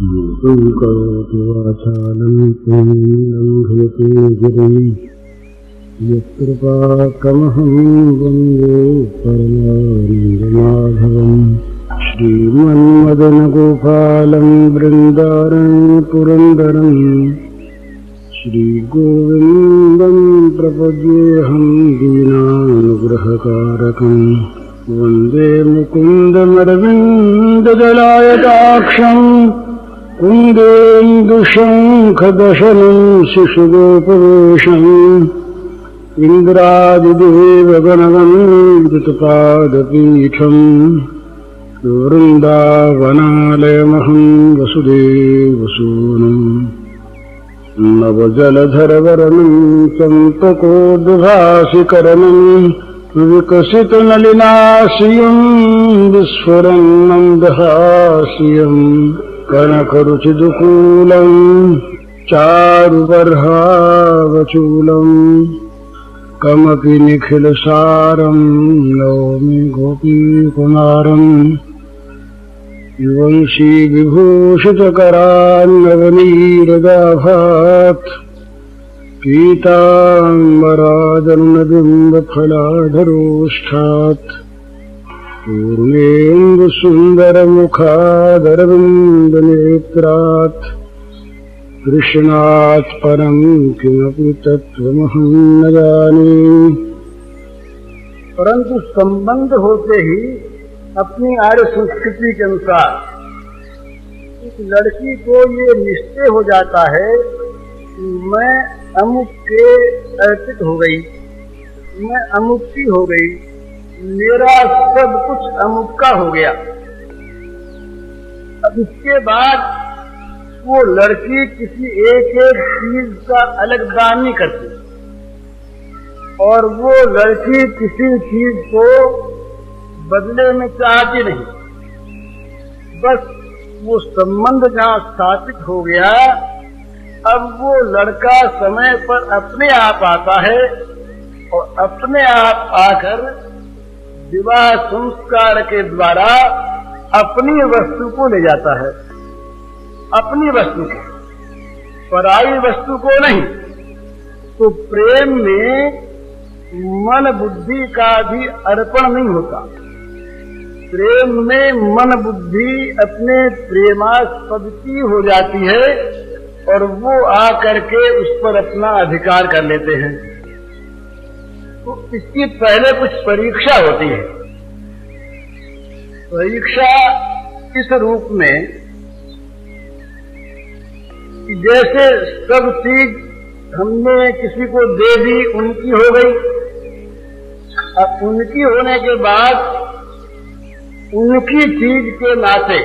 मूकं करोति वाचालं पुण्यं गिरिं यत्कृपाकमहं वन्दे परमानन्दमाधवम् श्रीमन्मदनगोपालं बृन्दारण्यपुरन्दरं श्रीगोविन्दं प्रपद्येऽहं दीनानुग्रहकारकम् वन्दे मुकुन्दमरविन्ददलायताक्षम् कुन्देन्दुशङ्खदशनं शिशुगोपवेशम् इन्द्रादिदेवगणवन्दितपादपीठम् वृन्दावनालयमहं वसुदेवसूनुम् नवजलधरवरनं चम्पकोद्भासिकरणम् विकसितनलिनाशियं विस्फुरन्मन्दहास्यं कनकरुचिदुकूलं चारुबर्हावचूलं कमपि निखिलसारं नौमि गोपीकुमारं विभूषितकरान्नवनीरदाभात् पीताम्बरादरुणबिम्बफलाधरोष्ठात् पूर्णेन्दुसुन्दरमुखादरविन्दनेत्रात् कृष्णात् परं किमपि तत्त्वमहं न जाने। परंतु संबंध होते ही अपनी आर्य संस्कृति के अनुसार इस लड़की को ये निश्चय हो जाता है कि मैं अमुक के अर्पित हो गई, मैं अमुक की हो गई, मेरा सब कुछ अमुक का हो गया। अब इसके बाद वो लड़की किसी एक एक चीज का अलग दान नहीं करती और वो लड़की किसी चीज को बदले में चाहती नहीं। बस वो संबंध जहाँ स्थापित हो गया, अब वो लड़का समय पर अपने आप आता है और अपने आप आकर विवाह संस्कार के द्वारा अपनी वस्तु को ले जाता है, अपनी वस्तु को, पराई वस्तु को नहीं। तो प्रेम में मन बुद्धि का भी अर्पण नहीं होता। प्रेम में मन बुद्धि अपने प्रेमास्पद की हो जाती है और वो आकर के उस पर अपना अधिकार कर लेते हैं। तो इसकी पहले कुछ परीक्षा होती है। परीक्षा इस रूप में कि जैसे सब चीज हमने किसी को दे दी, उनकी हो गई। अब उनकी होने के बाद उनकी चीज के नाते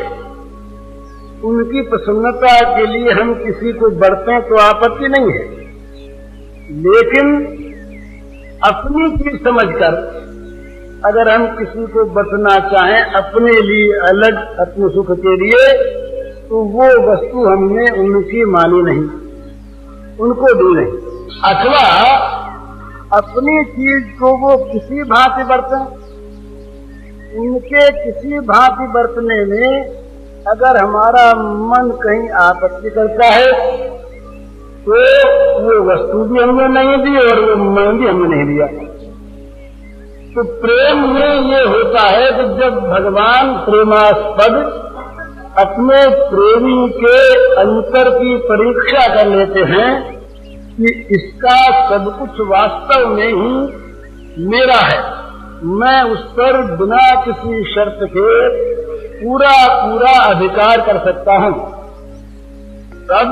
उनकी प्रसन्नता के लिए हम किसी को बरतें तो आपत्ति नहीं है, लेकिन अपनी चीज समझकर अगर हम किसी को बरतना चाहें अपने लिए अलग, अपने सुख के लिए, तो वो वस्तु हमने उनकी मानी नहीं, उनको दी नहीं। अथवा अपनी चीज को वो किसी भांति बरतें, उनके किसी भांति बरतने में अगर हमारा मन कहीं आपत्ति करता है तो वो वस्तु भी हमने नहीं दी और वो मन भी हमने नहीं दिया। तो प्रेम में ये होता है कि जब भगवान प्रेमास्पद अपने प्रेमी के अंतर की परीक्षा कर लेते हैं कि इसका सब कुछ वास्तव में ही मेरा है, मैं उस पर बिना किसी शर्त के पूरा पूरा अधिकार कर सकता हूं, तब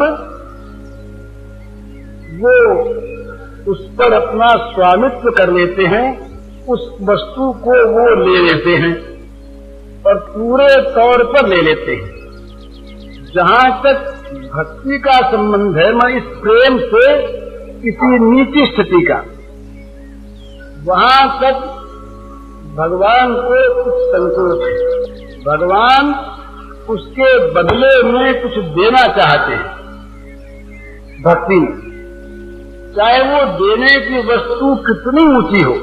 वो उस पर अपना स्वामित्व कर लेते हैं, उस वस्तु को वो ले लेते हैं और पूरे तौर पर ले लेते हैं। जहां तक भक्ति का संबंध है, मैं इस प्रेम से किसी नीची स्थिति का, वहां तक भगवान को कुछ संकोच है। भगवान उसके बदले में कुछ देना चाहते हैं। भक्ति में चाहे वो देने की वस्तु कितनी ऊंची हो,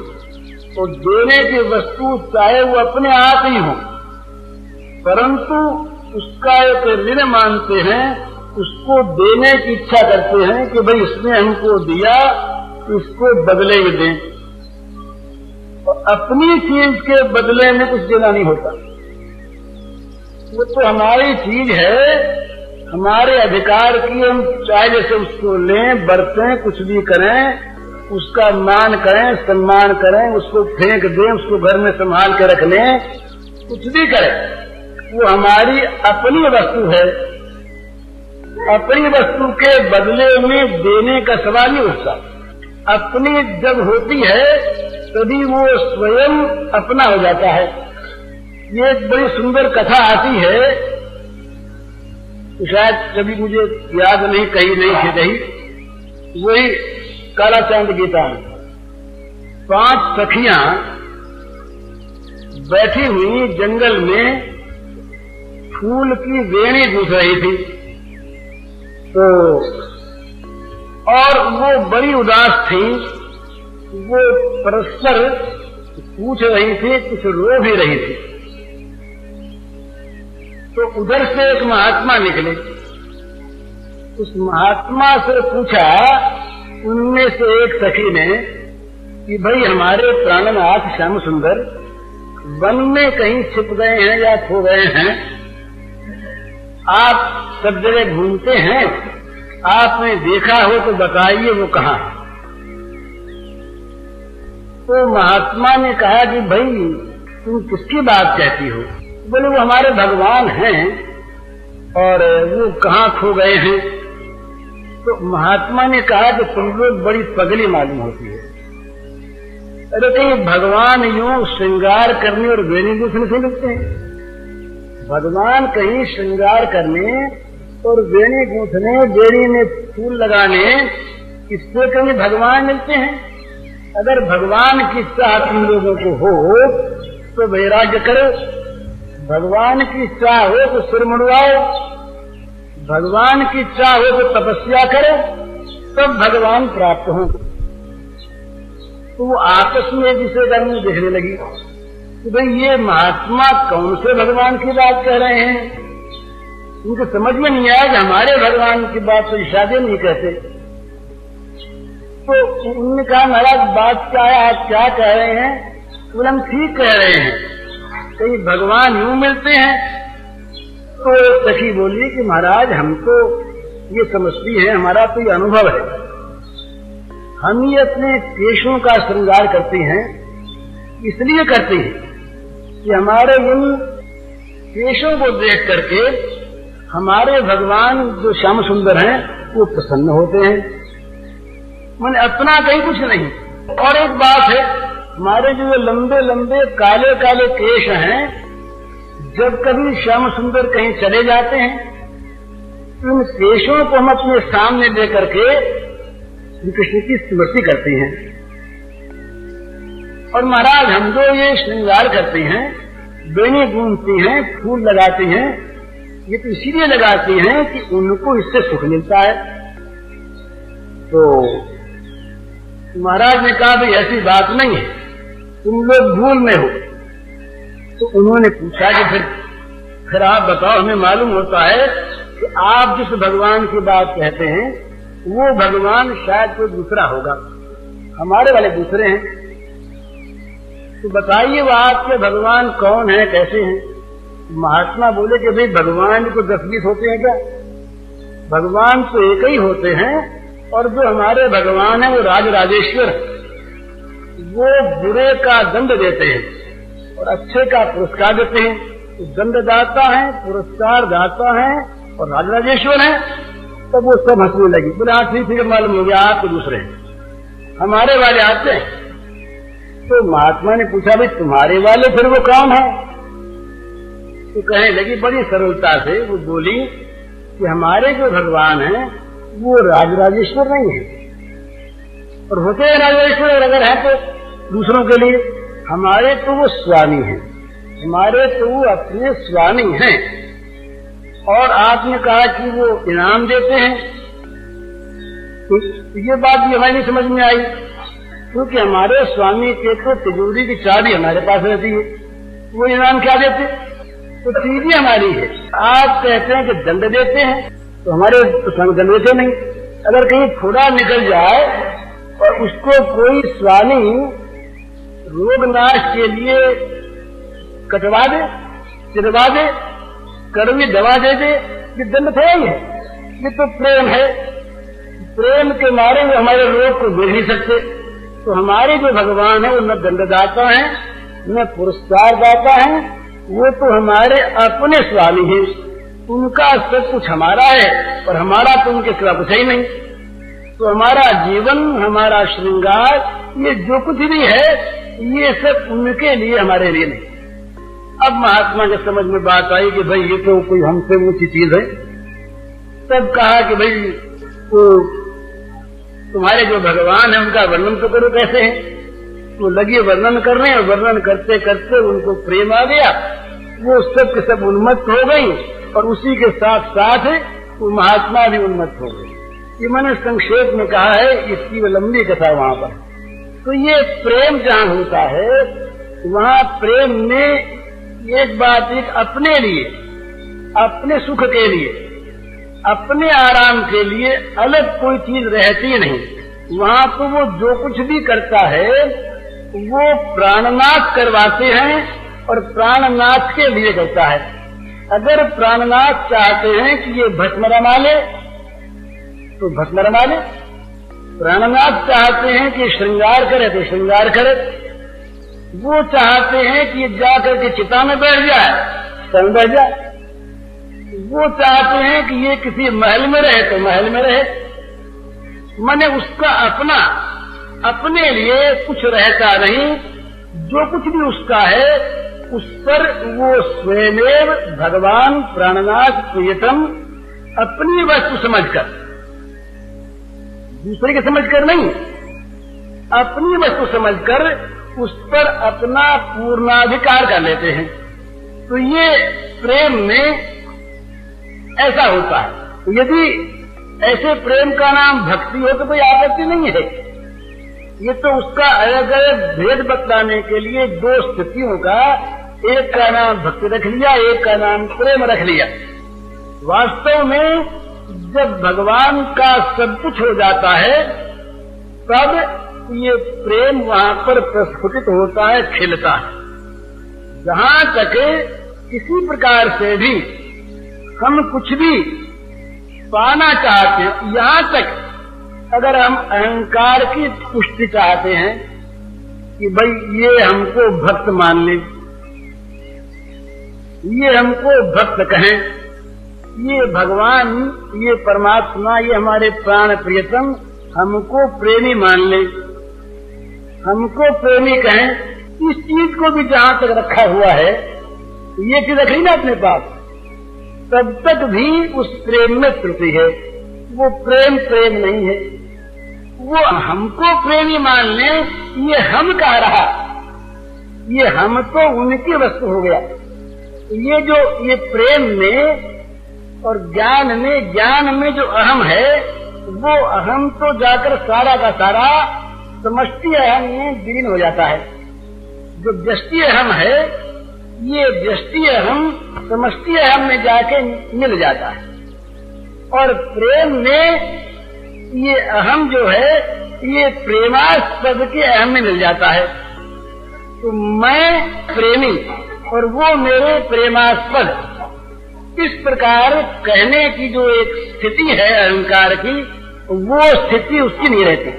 तो देने की वस्तु चाहे वो अपने आप ही हो, परंतु उसका एक ऋण मानते हैं, उसको देने की इच्छा करते हैं कि भाई इसने हमको दिया, इसको बदले में दें। और अपनी चीज के बदले में कुछ देना नहीं होता। वो तो हमारी चीज है, हमारे अधिकार की, हम चाहे जैसे उसको लें, बरतें, कुछ भी करें, उसका मान करें, सम्मान करें, उसको फेंक दें, उसको घर में संभाल के रख लें, कुछ भी करें, वो हमारी अपनी वस्तु है। अपनी वस्तु के बदले में देने का सवाल नहीं उठता। अपनी जब होती है तभी वो स्वयं अपना हो जाता है। ये एक बड़ी सुंदर कथा आती है, तो शायद कभी मुझे याद नहीं, कहीं नहीं थी कहीं, वही कालाचांद गीता में 5 सखियां बैठी हुई जंगल में फूल की वेणी गूंथ रही थी। तो और वो बड़ी उदास थी, वो परस्पर पूछ रही थी, कुछ रो भी रही थी। तो उधर से एक महात्मा निकले, उस महात्मा से पूछा उनमें से एक सखी ने कि भाई हमारे प्राणनाथ श्याम सुंदर वन में कहीं छिप गए हैं या खो गए हैं, आप सब जगह घूमते हैं, आपने देखा हो तो बताइए वो कहाँ है। तो महात्मा ने कहा कि भाई तुम किसकी बात कहती हो? बोले वो हमारे भगवान हैं और वो कहाँ खो गए हैं। तो महात्मा ने कहा कि तुम लोग बड़ी पगली मालूम होती है। अरे कहीं भगवान यूं श्रृंगार करने और वेणी गूंथने से मिलते हैं? भगवान कहीं श्रृंगार करने और वेणी गूंथने, बेड़ी में फूल लगाने, इससे कहीं भगवान मिलते हैं? अगर भगवान की चाह तुम लोगों को हो तो वैराग्य करो, भगवान की चाह हो तो सिर मुड़वाओ, भगवान की चाह हो तो तपस्या करो, तब भगवान प्राप्त हो। तो वो आपस में एक दूसरे का मुंह देखने लगी कि भाई ये महात्मा कौन से भगवान की बात कह रहे हैं। उनको समझ में नहीं आया कि हमारे भगवान की बात तो इशादे नहीं कहते। तो उन्होंने कहा महाराज बात क्या है, आप क्या कह रहे हैं? बोले हम ठीक कह रहे हैं, कहीं भगवान यूं मिलते हैं? तो सखी बोली कि महाराज हम तो ये समझती है, हमारा तो ये अनुभव है, हम ही अपने केशों का श्रृंगार करते हैं, इसलिए करते हैं कि हमारे इन केशों को देख करके हमारे भगवान जो श्याम सुंदर हैं वो प्रसन्न होते हैं। मैंने अपना कहीं कुछ नहीं। और एक बात है, हमारे जो लंबे लंबे काले काले केश हैं, जब कभी श्याम सुंदर कहीं चले जाते हैं, इन केशों को हम अपने सामने लेकर के कृष्ण की स्मृति करते हैं। और महाराज हम जो ये श्रृंगार करते हैं, बेनी गूंथते हैं, फूल लगाते हैं, ये तो इसीलिए लगाते हैं कि उनको इससे सुख मिलता है। तो महाराज ने कहा भाई ऐसी बात नहीं है, तुम लोग भूल में हो। तो उन्होंने पूछा कि फिर आप बताओ, हमें मालूम होता है कि आप जिस भगवान की बात कहते हैं वो भगवान शायद कोई दूसरा होगा, हमारे वाले दूसरे हैं। तो बताइए वो आपके भगवान कौन है, कैसे हैं? महात्मा बोले कि भाई भगवान को 10-20 होते हैं क्या? भगवान तो एक ही होते हैं, और जो हमारे भगवान है वो राजराजेश्वर, वो बुरे का दंड देते हैं और अच्छे का पुरस्कार देते हैं। तो दंड दाता है, पुरस्कार दाता है और राजराजेश्वर है। तब वो सब हंसने लगी, बोले हाँ ठीक है, मालूम हो गया आपके दूसरे हैं, हमारे वाले आते हैं। तो महात्मा ने पूछा भाई तुम्हारे वाले फिर वो कौन है? तो कहने लगी बड़ी सरलता से, वो बोली कि हमारे जो भगवान हैं वो राजराजेश्वर नहीं है, और होते हैं राजराजेश्वर अगर है तो दूसरों के लिए, हमारे तो वो स्वामी हैं, हमारे तो वो अपने स्वामी हैं। और आपने कहा कि वो इनाम देते हैं, तो ये बात भी हमारी नहीं समझ में आई, क्योंकि हमारे स्वामी के तो तिजोरी की चाबी हमारे पास रहती है, वो इनाम क्या देते? तो चीज ही हमारी है। आप कहते हैं कि दंड देते हैं, तो हमारे संग दंड देते नहीं। अगर कहीं थोड़ा निकल जाए और उसको कोई स्वामी रोगनाश के लिए कटवा दे, चिरवा दे, कड़वी दवा दे दे, ये दंड थोड़ा ही है, ये तो प्रेम है। प्रेम के मारे वो हमारे रोग को देख नहीं सकते। तो हमारे जो भगवान है वो न दंडदाता है न पुरस्कार दाता है, वो तो हमारे अपने स्वामी हैं। उनका सब कुछ हमारा है और हमारा तो उनके सिवा कुछ ही नहीं। तो हमारा जीवन, हमारा श्रृंगार, ये जो कुछ भी है, ये सब उनके लिए, हमारे लिए नहीं। अब महात्मा के समझ में बात आई कि भाई ये तो कोई हमसे ऊंची चीज है। तब कहा कि भाई तो तुम्हारे जो भगवान है उनका वर्णन तो करो कैसे है। तो लगी वर्णन करने और वर्णन करते करते उनको प्रेम आ गया, वो सब के सब उन्मत्त हो गई और उसी के साथ साथ वो महात्मा भी उन्मत्त हो गए। ये मैंने संक्षेप में कहा है, इसकी वो लंबी कथा वहां पर। तो ये प्रेम जहां होता है वहां प्रेम में एक बात, एक अपने लिए, अपने सुख के लिए, अपने आराम के लिए अलग कोई चीज रहती नहीं। वहां तो वो जो कुछ भी करता है वो प्राणनाथ करवाते हैं और प्राणनाथ के लिए करता है। अगर प्राणनाथ चाहते हैं कि ये भस्म रमा ले तो भस्म रमा ले, प्राणनाथ चाहते हैं कि श्रृंगार करे तो श्रृंगार करे, वो चाहते हैं कि जाकर के चिता में बैठ जाए तो बैठ जाए, वो चाहते हैं कि ये किसी महल में रहे तो महल में रहे। माने उसका अपना, अपने लिए कुछ रहता नहीं। जो कुछ भी उसका है उस पर वो स्वयं भगवान प्राणनाथ प्रियतम अपनी वस्तु समझकर, दूसरे के समझकर नहीं, अपनी वस्तु समझकर उस पर अपना पूर्णाधिकार कर लेते हैं। तो ये प्रेम में ऐसा होता है। तो यदि ऐसे प्रेम का नाम भक्ति हो तो कोई आपत्ति नहीं है। ये तो उसका अलग अलग भेद बतलाने के लिए दो स्थितियों का, एक का नाम भक्ति रख लिया, एक का नाम प्रेम रख लिया। वास्तव में जब भगवान का सब कुछ हो जाता है तब ये प्रेम वहां पर प्रस्फुटित होता है, खिलता है। जहां तक किसी प्रकार से भी हम कुछ भी पाना चाहते हैं, यहां तक अगर हम अहंकार की पुष्टि चाहते हैं कि भाई ये हमको भक्त मान ले, ये हमको भक्त कहें, ये भगवान, ये परमात्मा, ये हमारे प्राण प्रियतम हमको प्रेमी मान ले, हमको प्रेमी कहें, इस चीज को भी जहां तक रखा हुआ है, ये चीज रखी ना अपने पास, तब तक भी उस प्रेम में त्रुटि है। वो प्रेम प्रेम नहीं है। वो हमको प्रेमी मान ले, ये हम कह रहा, ये हम तो उनकी वस्तु हो गया। ये जो ये प्रेम में और ज्ञान में जो अहम है, वो अहम तो जाकर सारा का सारा समष्टि अहम में विलीन हो जाता है। जो व्यष्टि अहम है, ये व्यष्टि अहम समष्टि अहम में जाके मिल जाता है। और प्रेम में ये अहम जो है, ये प्रेमास्पद के अहम में मिल जाता है। तो मैं प्रेमी और वो मेरे प्रेमास्पद, इस प्रकार कहने की जो एक स्थिति है अहंकार की, वो स्थिति उसकी नहीं रहती।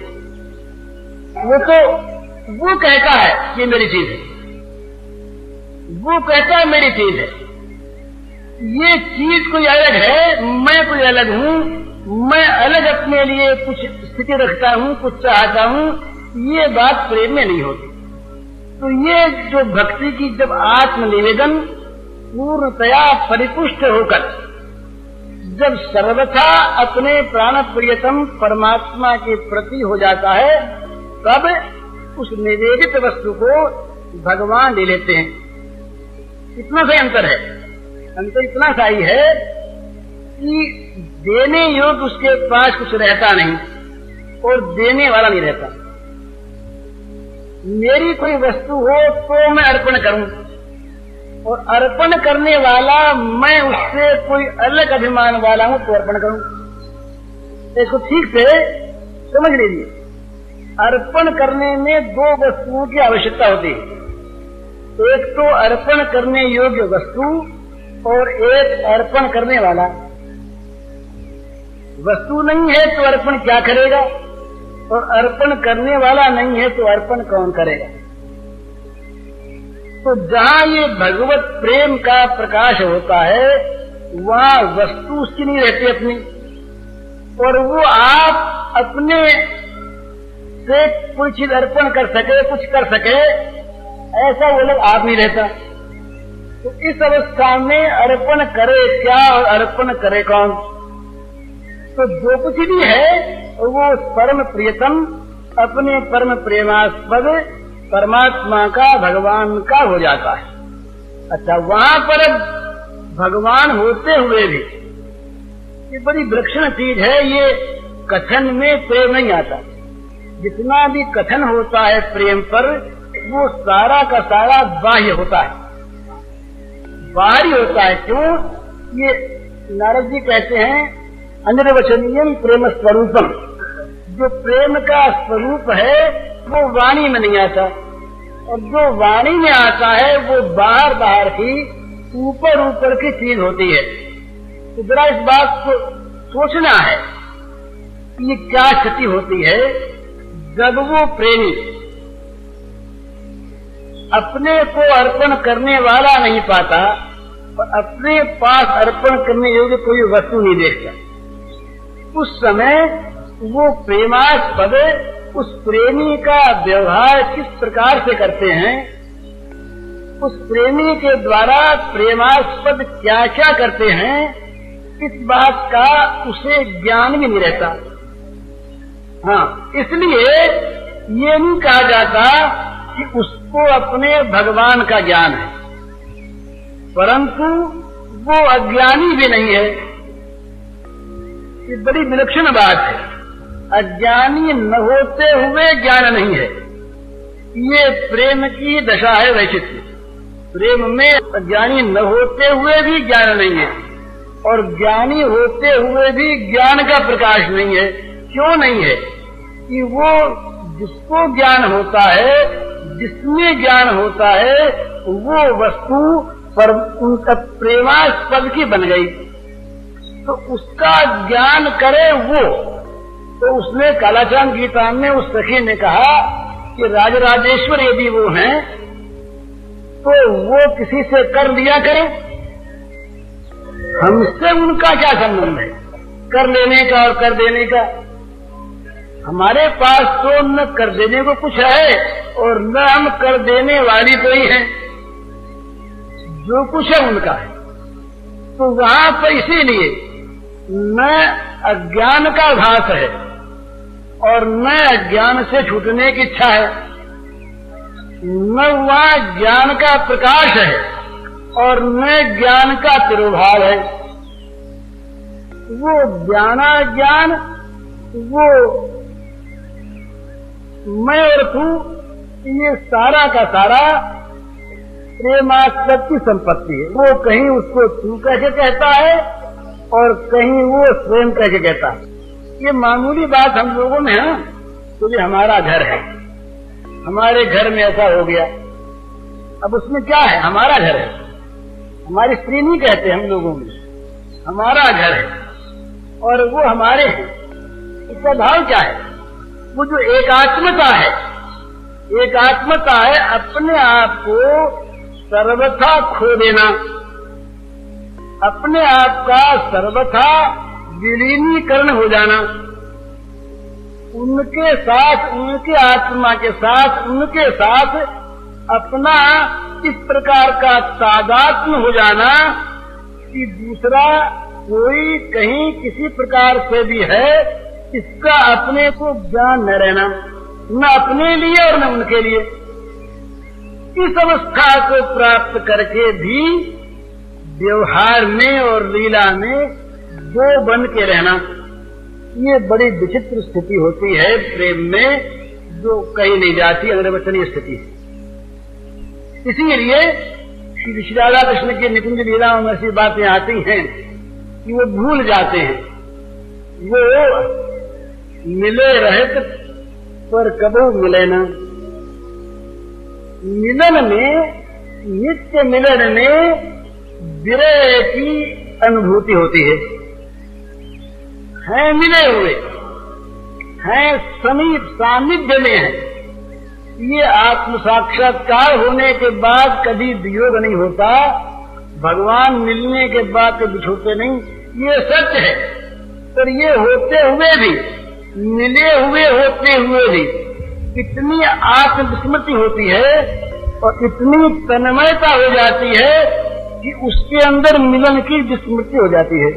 वो कहता है ये मेरी चीज है, वो कहता है मेरी चीज है। ये चीज कोई अलग है, मैं कोई अलग हूँ, मैं अलग अपने लिए कुछ स्थिति रखता हूँ, कुछ चाहता हूँ, ये बात प्रेम में नहीं होती। तो ये जो भक्ति की जब आत्मनिवेदन पूर्णतया परिपुष्ट होकर जब सर्वथा अपने प्राण प्रियतम परमात्मा के प्रति हो जाता है, तब उस निवेदित वस्तु को भगवान ले लेते हैं। इतना सा अंतर है, अंतर इतना सा ही है कि देने योग्य उसके पास कुछ रहता नहीं और देने वाला नहीं रहता। मेरी कोई वस्तु हो तो मैं अर्पण करूं, और अर्पण करने वाला मैं उससे कोई अलग अभिमान वाला हूं तो अर्पण करूं। इसको ठीक से समझ लीजिए। अर्पण करने में दो वस्तुओं की आवश्यकता होती है। एक तो अर्पण करने योग्य वस्तु और एक अर्पण करने वाला। वस्तु नहीं है तो अर्पण क्या करेगा, और अर्पण करने वाला नहीं है तो अर्पण कौन करेगा। तो जहां ये भगवत प्रेम का प्रकाश होता है वहां वस्तु उसकी नहीं रहती अपनी, और वो आप अपने से कोई चीज अर्पण कर सके, कुछ कर सके, ऐसा वो लोग आप नहीं रहता। तो इस अवस्था में अर्पण करे क्या और अर्पण करे कौन। तो जो कुछ भी है वो परम प्रियतम अपने परम प्रेमास्पद परमात्मा का, भगवान का हो जाता है। अच्छा, वहां पर भगवान होते हुए भी ये बड़ी विलक्षण चीज है। ये कथन में प्रेम नहीं आता। जितना भी कथन होता है प्रेम पर वो सारा का सारा बाह्य होता है, बाहरी होता है। क्यों? ये नारद जी कहते हैं अनिर्वचनीयम प्रेम स्वरूपम। जो प्रेम का स्वरूप है वो वाणी में नहीं आता, और जो वाणी में आता है वो बाहर बाहर की, ऊपर ऊपर की चीज होती है। तो जरा इस बात को सोचना है कि ये क्या स्थिति होती है जब वो प्रेमी अपने को अर्पण करने वाला नहीं पाता और अपने पास अर्पण करने योग्य कोई वस्तु नहीं देखता। उस समय वो प्रेमास्पद उस प्रेमी का व्यवहार किस प्रकार से करते हैं, उस प्रेमी के द्वारा प्रेमास्पद क्या क्या करते हैं, इस बात का उसे ज्ञान भी नहीं रहता। हाँ, इसलिए ये नहीं कहा जाता कि उसको अपने भगवान का ज्ञान है, परंतु वो अज्ञानी भी नहीं है। ये बड़ी विलक्षण बात है। अज्ञानी न होते हुए ज्ञान नहीं है। ये प्रेम की दशा है वैचित्र्य। प्रेम में अज्ञानी न होते हुए भी ज्ञान नहीं है, और ज्ञानी होते हुए भी ज्ञान का प्रकाश नहीं है। क्यों नहीं है? कि वो जिसको ज्ञान होता है, जिसमें ज्ञान होता है, वो वस्तु पर उनका प्रेमास्पद की बन गई। तो उसका ज्ञान करे वो। तो उसने कालाचांद गीता में उस सखी ने कहा कि राजराजेश्वर यदि वो हैं तो वो किसी से कर लिया करें, हमसे उनका क्या संबंध है कर लेने का और कर देने का। हमारे पास तो न कर देने को कुछ है और न हम कर देने वाली कोई है। जो कुछ है उनका है। तो वहां पर इसीलिए न अज्ञान का भास है और न अज्ञान से छूटने की इच्छा है, न वहां ज्ञान का प्रकाश है और न ज्ञान का तिरोभाव है। वो ज्ञानाज्ञान, वो मैं और तू, ये सारा का सारा प्रेमास्पद की संपत्ति है। वो कहीं उसको तू कैसे कहता है और कहीं वो स्वयं कैसे कहता है। ये मामूली बात हम लोगों में है। तो ये हमारा घर है, हमारे घर में ऐसा हो गया, अब उसमें क्या है? हमारा घर है। हमारी स्त्री नहीं कहते हम लोगों में, हमारा घर है और वो हमारे हैं। इसका भाव क्या है? वो जो एकात्मता है, एकात्मता है अपने आप को सर्वथा खो देना, अपने आप का सर्वथा विलीनीकरण हो जाना, उनके साथ, उनके आत्मा के साथ, उनके साथ अपना इस प्रकार का तादात्म्य हो जाना कि दूसरा कोई कहीं किसी प्रकार से भी है, इसका अपने को ज्ञान न रहना, न अपने लिए और न उनके लिए। इस अवस्था को प्राप्त करके भी व्यवहार में और लीला में दो बन के रहना, ये बड़ी विचित्र स्थिति होती है प्रेम में, जो कहीं नहीं जाती, अनिर्वचनीय स्थिति। इसीलिए श्री राधा कृष्ण के निकुंज लीलाओं में ऐसी बातें आती हैं कि वो भूल जाते हैं। वो मिले रहत पर कबू मिले न। मिलन में, नित्य मिलन में विरह की अनुभूति होती है। हैं मिले हुए, हैं समीप सानिध्य में है। ये आत्म साक्षात्कार होने के बाद कभी वियोग नहीं होता। भगवान मिलने के बाद तो बिछोते नहीं, ये सत्य है। पर ये होते हुए भी, मिले हुए होते हुए भी इतनी आत्मस्मृति होती है और इतनी तन्मयता हो जाती है कि उसके अंदर मिलन की विस्मृति हो जाती है।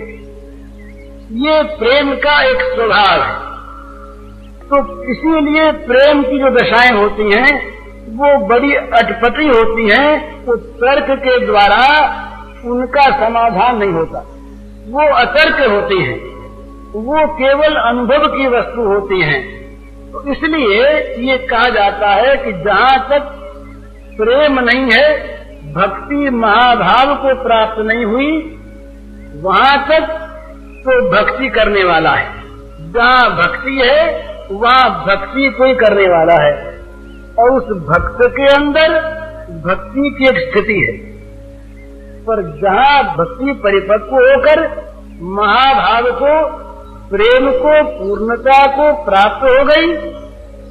ये प्रेम का एक स्वभाव है। तो इसीलिए प्रेम की जो दशाएं होती हैं वो बड़ी अटपटी होती हैं। तो तर्क के द्वारा उनका समाधान नहीं होता, वो अतर्क होती हैं, वो केवल अनुभव की वस्तु होती हैं। तो इसलिए ये कहा जाता है कि जहां तक प्रेम नहीं है, भक्ति महाभाव को प्राप्त नहीं हुई, वहां तक तो भक्ति करने वाला है। जहां भक्ति है वहां भक्ति कोई करने वाला है और उस भक्त के अंदर भक्ति की एक स्थिति है। पर जहां भक्ति परिपक्व होकर महाभाव को, प्रेम को, पूर्णता को प्राप्त हो गई,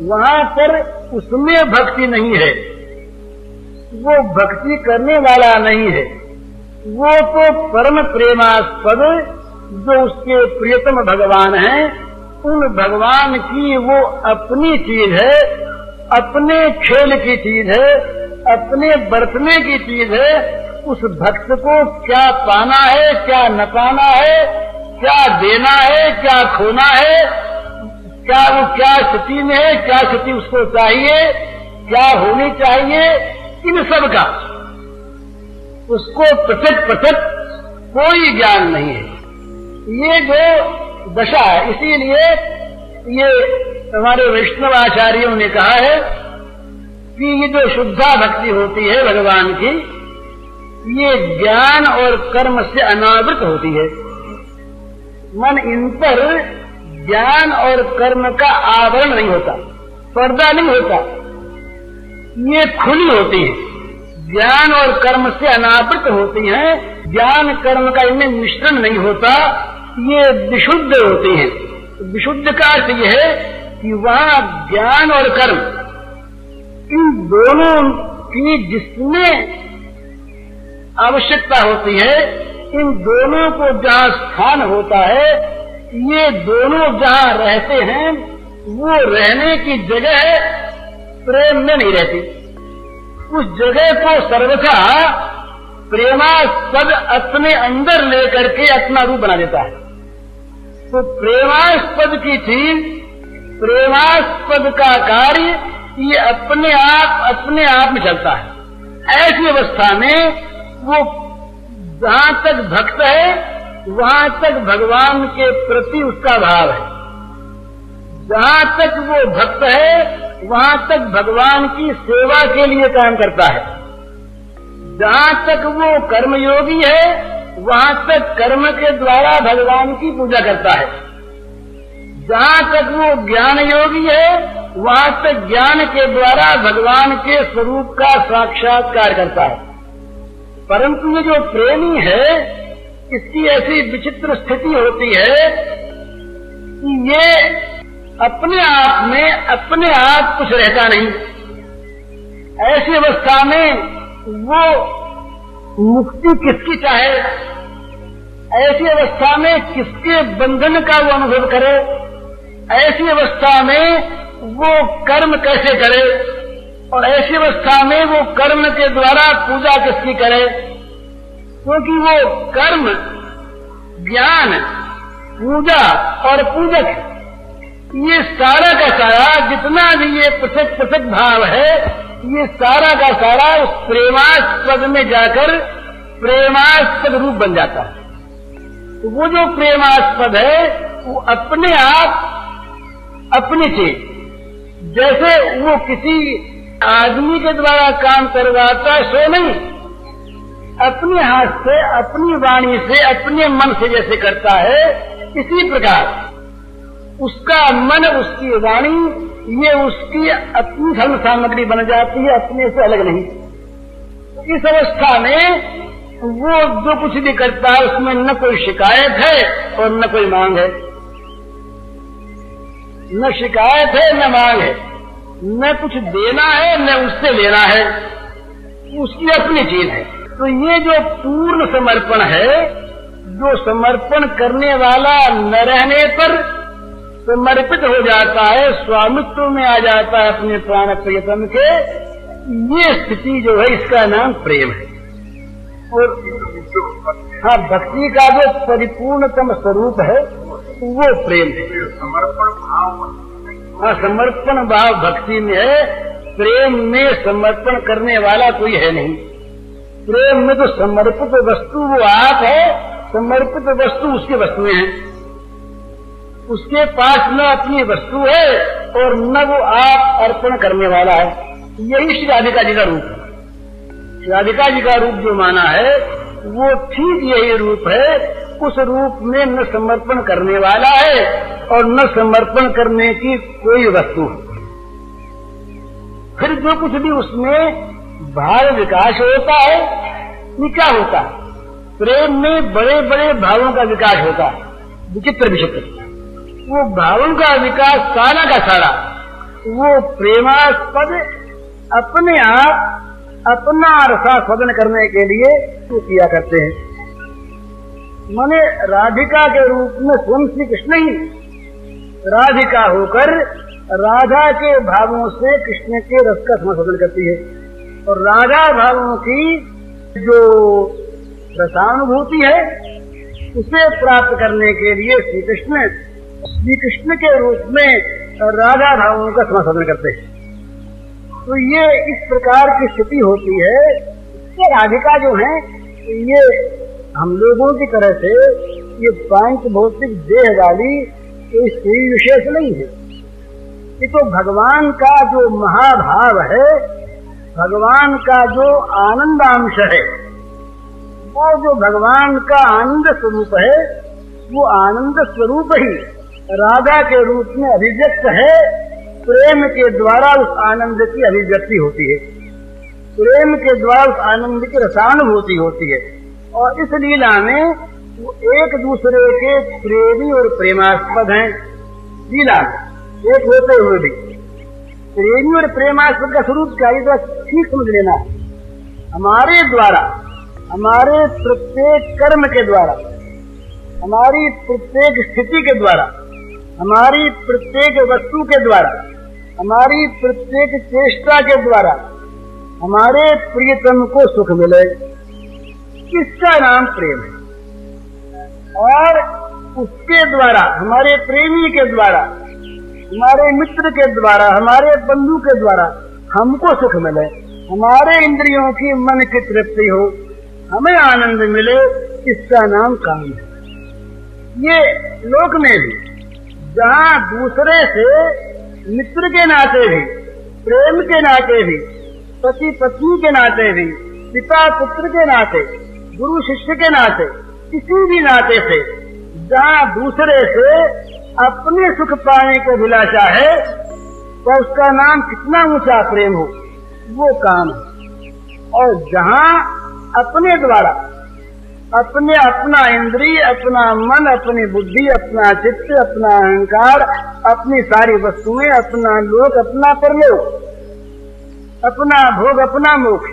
वहां पर उसमें भक्ति नहीं है, वो भक्ति करने वाला नहीं है। वो तो परम प्रेमास्पद जो उसके प्रियतम भगवान हैं, उन भगवान की वो अपनी चीज है, अपने खेल की चीज है, अपने बरतने की चीज है। उस भक्त को क्या पाना है, क्या न पाना है, क्या देना है, क्या खोना है, क्या वो क्या स्थिति में है, क्या स्थिति उसको चाहिए, क्या होनी चाहिए, इन सब का उसको पृथक पृथक कोई ज्ञान नहीं है। ये जो दशा है, इसीलिए ये हमारे वैष्णव आचार्यों ने कहा है कि ये जो शुद्धा भक्ति होती है भगवान की, ये ज्ञान और कर्म से अनावृत होती है। मन इन पर ज्ञान और कर्म का आवरण नहीं होता, पर्दा नहीं होता, ये खुली होती है। ज्ञान और कर्म से अनावृत होती हैं, ज्ञान कर्म का इनमें मिश्रण नहीं होता, ये विशुद्ध होती हैं। विशुद्ध का अर्थ यह है कि वहां ज्ञान और कर्म इन दोनों की जिसमें आवश्यकता होती है, इन दोनों को जहां स्थान होता है, ये दोनों जहां रहते हैं, वो रहने की जगह प्रेम में नहीं रहती। उस जगह को सर्वथा प्रेमास्पद अपने अंदर लेकर के अपना रूप बना देता है। तो प्रेमास्पद की चीज, प्रेमास्पद का कार्य, ये अपने आप में चलता है। ऐसी अवस्था में वो जहां तक भक्त है, वहां तक भगवान के प्रति उसका भाव है। जहां तक वो भक्त है, वहां तक भगवान की सेवा के लिए काम करता है। जहां तक वो कर्मयोगी है, वहां तक कर्म के द्वारा भगवान की पूजा करता है। जहां तक वो ज्ञान योगी है, वहां तक ज्ञान के द्वारा भगवान के स्वरूप का साक्षात्कार करता है। परंतु ये जो प्रेमी है, इसकी ऐसी विचित्र स्थिति होती है कि ये अपने आप में अपने आप कुछ रहता नहीं। ऐसी अवस्था में वो मुक्ति किसकी चाहे, ऐसी अवस्था में किसके बंधन का वो अनुभव करे, ऐसी अवस्था में वो कर्म कैसे करे, और ऐसी अवस्था में वो कर्म के द्वारा पूजा किसकी करे। क्योंकि वो कर्म, ज्ञान, पूजा और पूजक, ये सारा का सारा जितना भी ये पृथक पृथक भाव है, ये सारा का सारा उस प्रेमास्पद में जाकर प्रेमास्पद रूप बन जाता है। तो वो जो प्रेमास्पद है, वो अपने आप अपनी चीज, जैसे वो किसी आदमी के द्वारा काम करवाता सो नहीं, अपने हाथ से, अपनी वाणी से, अपने मन से जैसे करता है, इसी प्रकार उसका मन, उसकी वाणी, ये उसकी अपनी धर्म सामग्री बन जाती है, अपने से अलग नहीं। इस अवस्था में वो जो कुछ भी करता है उसमें न कोई शिकायत है और न कोई मांग है, न शिकायत है न मांग है, न कुछ देना है न उससे लेना है, उसकी अपनी चीज है। तो ये जो पूर्ण समर्पण है, जो समर्पण करने वाला न रहने पर समर्पित हो जाता है, स्वामित्व में आ जाता है अपने प्राण प्रियतम के, ये स्थिति जो है इसका नाम प्रेम है। और हाँ, भक्ति का जो परिपूर्णतम स्वरूप है वो प्रेम है। समर्पण भाव, हाँ, समर्पण भाव भक्ति में है, प्रेम में समर्पण करने वाला कोई है नहीं। प्रेम में तो समर्पित वस्तु वो आप है, समर्पित वस्तु उसकी वस्तुएं हैं, उसके पास न अपनी वस्तु है और न वो आप अर्पण करने वाला है। यही श्री राधिका जी का रूप है। श्री राधिका जी का रूप जो माना है वो ठीक यही रूप है। उस रूप में न समर्पण करने वाला है और न समर्पण करने की कोई वस्तु। फिर जो कुछ भी उसमें भाव विकास होता है, ये क्या होता है? प्रेम में बड़े बड़े भावों का विकास होता है, विचित्र विचित्र। वो भावों का विकास सारा का सारा वो प्रेमास्पद अपने आप अपना रसास्वादन करने के लिए वो किया करते हैं। माने राधिका के रूप में स्वयं श्री कृष्ण ही राधिका होकर राधा के भावों से कृष्ण के रस का समास्वादन करती है। और राधा भावों की जो रसानुभूति है उसे प्राप्त करने के लिए श्री कृष्ण के रूप में राधा भावों का समास्वादन करते हैं। तो ये इस प्रकार की स्थिति होती है। ये राधिका जो है ये हम लोगों की तरह से ये पांच भौतिक देह वाली कोई स्त्री विशेष नहीं है। ये तो भगवान का जो महाभाव है, भगवान का जो आनंदांश है, वो जो भगवान का आनंद स्वरूप है, वो आनंद स्वरूप ही राधा के रूप में अभिव्यक्त है। प्रेम के द्वारा उस आनंद की अभिव्यक्ति होती है, प्रेम के द्वारा उस आनंद की रसानुभूति होती है। और इस लीला में वो एक दूसरे के प्रेमी और प्रेमास्पद हैं। लीला एक होते हुए भी प्रेमी और प्रेमास्पद का स्वरूप क्या है ठीक समझ लेना। हमारे द्वारा, हमारे प्रत्येक कर्म के द्वारा, हमारी प्रत्येक स्थिति के द्वारा, हमारी प्रत्येक वस्तु के द्वारा, हमारी प्रत्येक चेष्टा के द्वारा हमारे प्रियतम को सुख मिले, इसका नाम प्रेम है। और उसके द्वारा, हमारे प्रेमी के द्वारा, हमारे मित्र के द्वारा, हमारे बंधु के द्वारा हमको सुख मिले, हमारे इंद्रियों की मन की तृप्ति हो, हमें आनंद मिले, इसका नाम काम है। ये लोक में भी जहाँ दूसरे से मित्र के नाते भी, प्रेम के नाते भी, पति पत्नी के नाते भी, पिता पुत्र के नाते, गुरु शिष्य के नाते, किसी भी नाते से जहाँ दूसरे से अपने सुख पाने की अभिलाषा है, तो उसका नाम कितना ऊंचा प्रेम हो, वो काम है। और जहाँ अपने द्वारा अपना इंद्रिय, अपना मन, अपनी बुद्धि, अपना चित्त, अपना अहंकार, अपनी सारी वस्तुएं, अपना लोक, अपना परलोक, अपना भोग, अपना मोक्ष,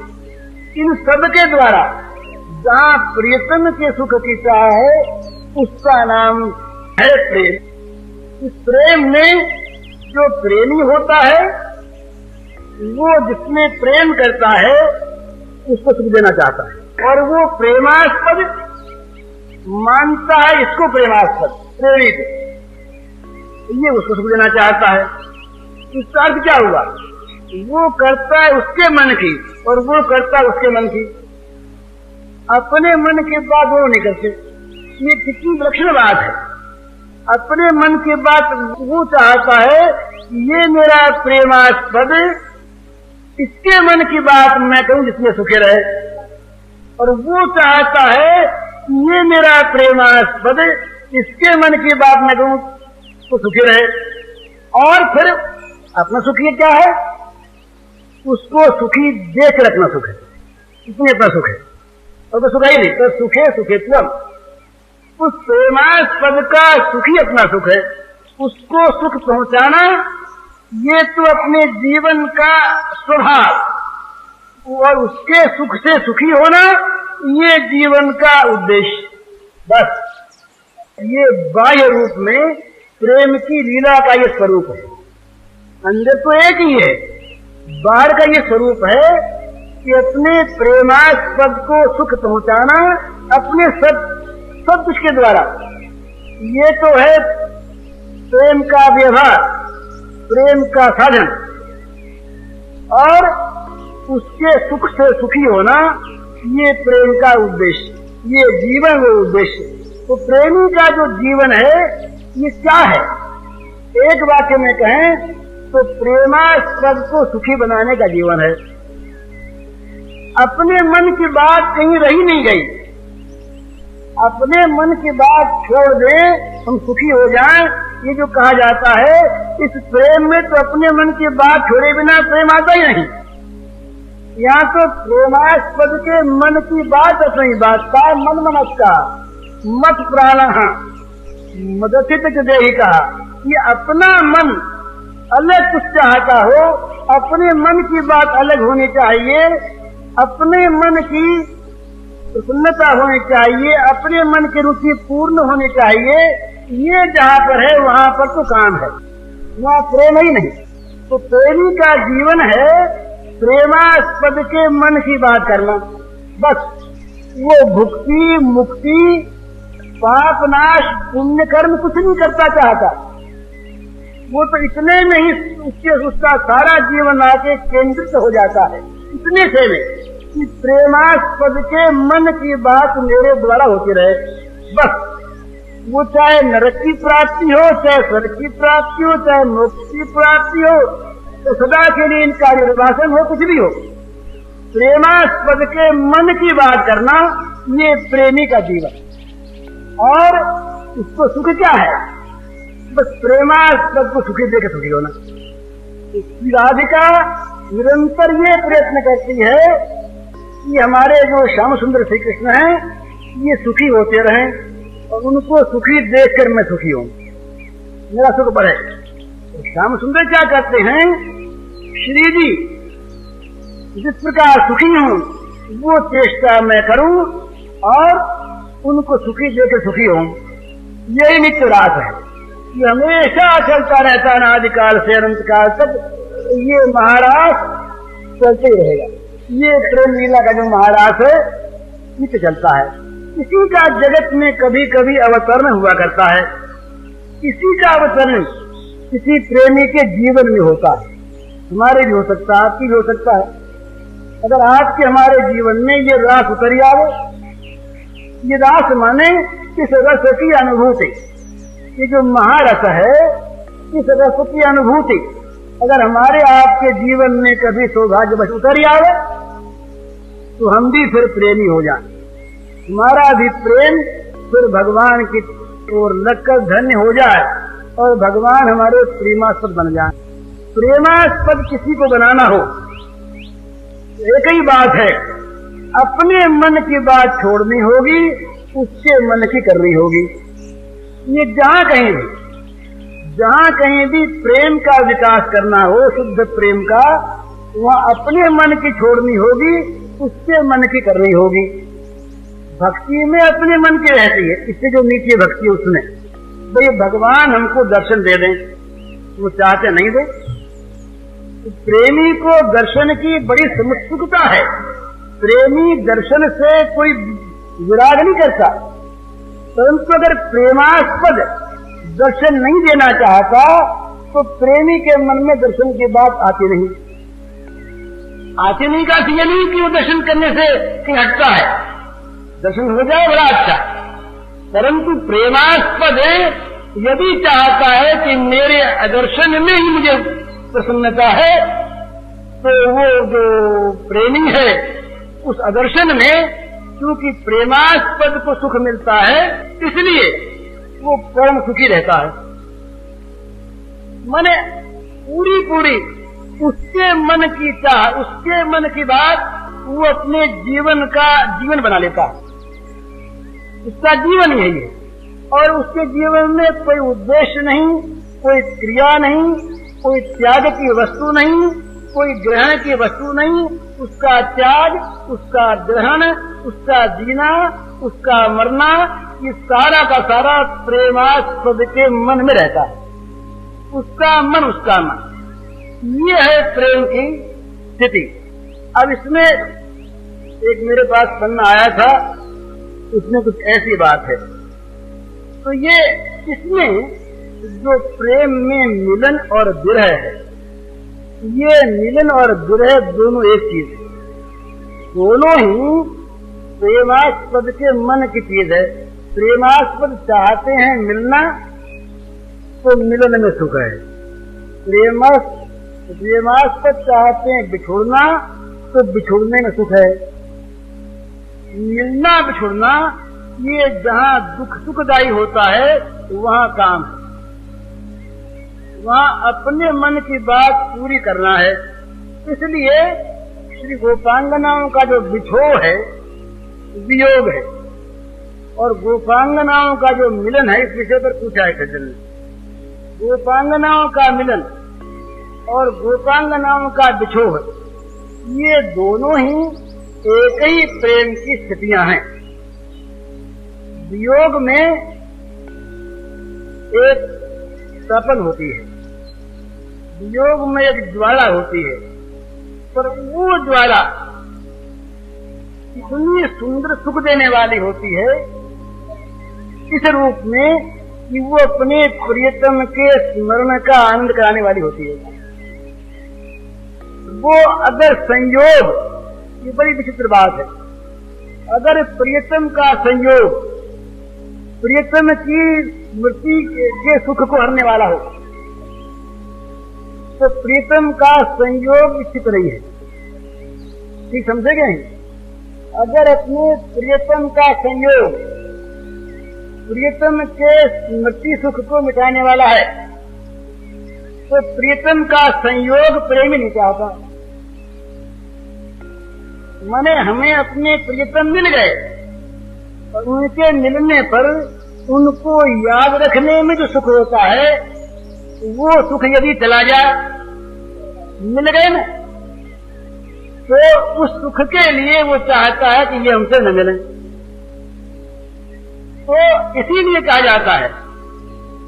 इन सब के द्वारा जहाँ प्रियतम के सुख की चाह है, उसका नाम है प्रेम। इस प्रेम में जो प्रेमी होता है, वो जिसमें प्रेम करता है उसको सुख देना चाहता है, और वो प्रेमास्पद मानता है इसको प्रेमास्पद, प्रेरित, ये उसको सुख देना चाहता है। इसका अर्थ क्या हुआ? वो करता है उसके मन की और वो करता है उसके मन की, अपने मन की बात वो नहीं करते। ये कितनी विलक्षण बात है। अपने मन की बात वो चाहता है, ये मेरा प्रेमास्पद, इसके मन की बात मैं कहूं जिसमें सुखी रहे। और वो चाहता है कि ये मेरा प्रेमास्पद इसके मन की बात न कहूं तो सुखी रहे। और फिर अपना सुख ये क्या है, उसको सुखी देख रखना सुख है, इसमें अपना सुख है। और तो सुख ही नहीं, तो सुखे सुखेत्वम, उस प्रेमास्पद का सुखी अपना सुख है, उसको सुख पहुंचाना ये तो अपने जीवन का स्वभाव, और उसके सुख से सुखी होना ये जीवन का उद्देश्य। बस ये बाह्य रूप में प्रेम की लीला का ये स्वरूप है। अंदर तो एक ही है, बाहर का ये स्वरूप है कि अपने प्रेमास्पद को सुख पहुंचाना अपने सब कुछ के द्वारा। ये तो है प्रेम का व्यवहार, प्रेम का साधन, और उसके सुख से सुखी होना ये प्रेम का उद्देश्य, ये जीवन वो उद्देश्य। तो प्रेमी का जो जीवन है ये क्या है, एक वाक्य में कहें तो प्रेमास्पद को सुखी बनाने का जीवन है। अपने मन की बात कहीं रही नहीं गई, अपने मन की बात छोड़ दें, हम सुखी हो जाएं, ये जो कहा जाता है, इस प्रेम में तो अपने मन की बात छोड़े बिना प्रेम आता ही नहीं। यहाँ तो प्रेमास्पद के मन की बात अपनी बात का मन मनस्का मत प्राण मदचित देही कहा कि अपना मन अलग कुछ चाहता हो, अपने मन की बात अलग होनी चाहिए, अपने मन की प्रसन्नता होनी चाहिए, अपने मन की रुचि पूर्ण होनी चाहिए। ये जहाँ पर है वहाँ पर तो काम है, वहाँ प्रेम ही नहीं। तो प्रेमी का जीवन है प्रेमास्पद के मन की बात करना। बस वो भुक्ति मुक्ति पाप नाश पुण्य कर्म कुछ नहीं करता चाहता, वो तो इतने में ही उसका सारा जीवन आके केंद्रित हो जाता है, इतने से में कि प्रेमास्पद के मन की बात मेरे द्वारा होती रहे। बस वो चाहे नरक की प्राप्ति हो, चाहे स्वर्ग की प्राप्ति हो, चाहे मोक्ष की प्राप्ति हो, तो सदा के लिए इनका निर्वासन हो, कुछ भी हो, प्रेमास्पद के मन की बात करना ये प्रेमी का जीवन। और उसको सुख क्या है, बस प्रेमास्पद को सुखी देकर सुखी होना। इसकी राधिका निरंतर ये प्रयत्न करती है कि हमारे जो श्याम सुंदर श्री कृष्ण हैं ये सुखी होते रहें और उनको सुखी देखकर मैं सुखी हूं, मेरा सुख बढ़े। तो श्याम सुंदर क्या करते हैं, श्री जी जिस प्रकार सुखी हूं वो चेष्टा मैं करूं और उनको सुखी देकर सुखी हूं। यही नित्य रास है, ये हमेशा चलता रहता है, अनादिकाल से अनंत काल तक ये महारास चलते ही रहेगा। ये प्रेम लीला का जो महारास है नित्य चलता है। इसी का जगत में कभी कभी अवतरण हुआ करता है, इसी का अवतरण किसी प्रेमी के जीवन में होता है, हमारे भी हो सकता है, आपकी भी हो सकता है। अगर आपके हमारे जीवन में ये रास उतरी आवे, ये रास माने इस रस की अनुभूति, ये जो महारस है इस रस की अनुभूति अगर हमारे आपके जीवन में कभी सौभाग्यवश उतर आवे तो हम भी फिर प्रेमी हो जाए, हमारा भी प्रेम फिर भगवान की ओर लगकर धन्य हो जाए और भगवान हमारे प्रेमास्पद बन जाए। प्रेमास्पद किसी को बनाना हो एक ही बात है, अपने मन की बात छोड़नी होगी, उसके मन की करनी होगी। ये जहां कहीं भी प्रेम का विकास करना हो, शुद्ध प्रेम का, वहां अपने मन की छोड़नी होगी, उसके मन की करनी होगी। भक्ति में अपने मन की रहती है, इससे जो नीचे भक्ति उसमें भाई भगवान हमको दर्शन दे दें, वो चाहते नहीं दे। तो प्रेमी को दर्शन की बड़ी उत्सुकता है, प्रेमी दर्शन से कोई विराग नहीं करता, परंतु अगर प्रेमास्पद दर्शन नहीं देना चाहता तो प्रेमी के मन में दर्शन की बात आती नहीं का ये नहीं कि वो दर्शन करने से कहीं हटता है, दर्शन हो जाए बड़ा अच्छा, परंतु प्रेमास्पद यदि चाहता है कि मेरे दर्शन में ही मुझे प्रसन्नता है, तो वो जो प्रेमी है उस आदर्शन में क्योंकि प्रेमास्पद को सुख मिलता है इसलिए वो परम सुखी रहता है। माने पूरी उसके मन की चाह, उसके मन की बात वो अपने जीवन बना लेता है। उसका जीवन यही है और उसके जीवन में कोई उद्देश्य नहीं, कोई क्रिया नहीं, कोई त्याग की वस्तु नहीं, कोई ग्रहण की वस्तु नहीं। उसका त्याग, उसका ग्रहण, उसका जीना, उसका मरना, ये सारा का सारा प्रेमास्पद के मन में रहता है। उसका मन ये है प्रेम की स्थिति। अब इसमें एक मेरे पास पन्ना आया था, उसमें कुछ ऐसी बात है। तो ये इसमें जो प्रेम में मिलन और विरह है, ये मिलन और विरह दोनों एक चीज है। दोनों ही प्रेमास्पद के मन की चीज है। प्रेमास्पद चाहते हैं मिलना तो मिलन में सुख है, प्रेमास्पद चाहते हैं बिछुड़ना तो बिछुड़ने में सुख है। मिलना बिछुड़ना ये जहाँ दुख सुखदायी होता है वहाँ काम है, वहाँ अपने मन की बात पूरी करना है। इसलिए श्री गोपांगनाओं का जो बिछोह है वियोग है, और गोपांगनाओं का जो मिलन है, इस विषय पर पूछा है खज्जल ने। गोपांगनाओं का मिलन और गोपांगनाओं का बिछोह, ये दोनों ही एक ही प्रेम की स्थितियां हैं। वियोग में एक तपन होती है, वियोग में एक ज्वाला होती है, पर वो ज्वाला इतनी सुंदर सुख देने वाली होती है इस रूप में कि वो अपने प्रियतम के स्मरण का आनंद कराने वाली होती है। वो अगर संयोग, ये बड़ी विचित्र बात है, अगर प्रियतम का संयोग प्रियतम की स्मृति के सुख को हरने वाला हो तो प्रियतम का संयोग इच्छित नहीं है। ठीक समझेंगे? अगर अपने प्रियतम का संयोग प्रियतम के स्मृति सुख को मिटाने वाला है तो प्रियतम का संयोग प्रेमी नहीं चाहता। माने हमें अपने प्रियतम मिल गए और उनके मिलने पर उनको याद रखने में जो सुख होता है वो सुख यदि चला जाए, मिल गए ना, तो उस सुख के लिए वो चाहता है कि ये हमसे न मिले। तो इसीलिए कहा जाता है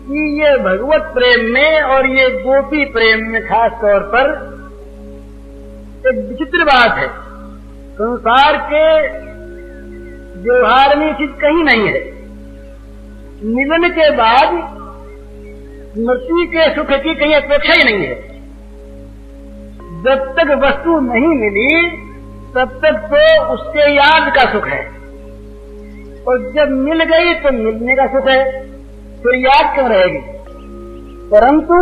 कि ये भगवत प्रेम में और ये गोपी प्रेम में खास तौर पर एक विचित्र बात है। संसार के व्यवहार में चीज कहीं नहीं है। मिलन के बाद स्मृति के सुख की कहीं अपेक्षा ही नहीं है। जब तक वस्तु नहीं मिली तब तक तो उसके याद का सुख है, और जब मिल गई तो मिलने का सुख है, फिर याद क्यों रहेगी। परंतु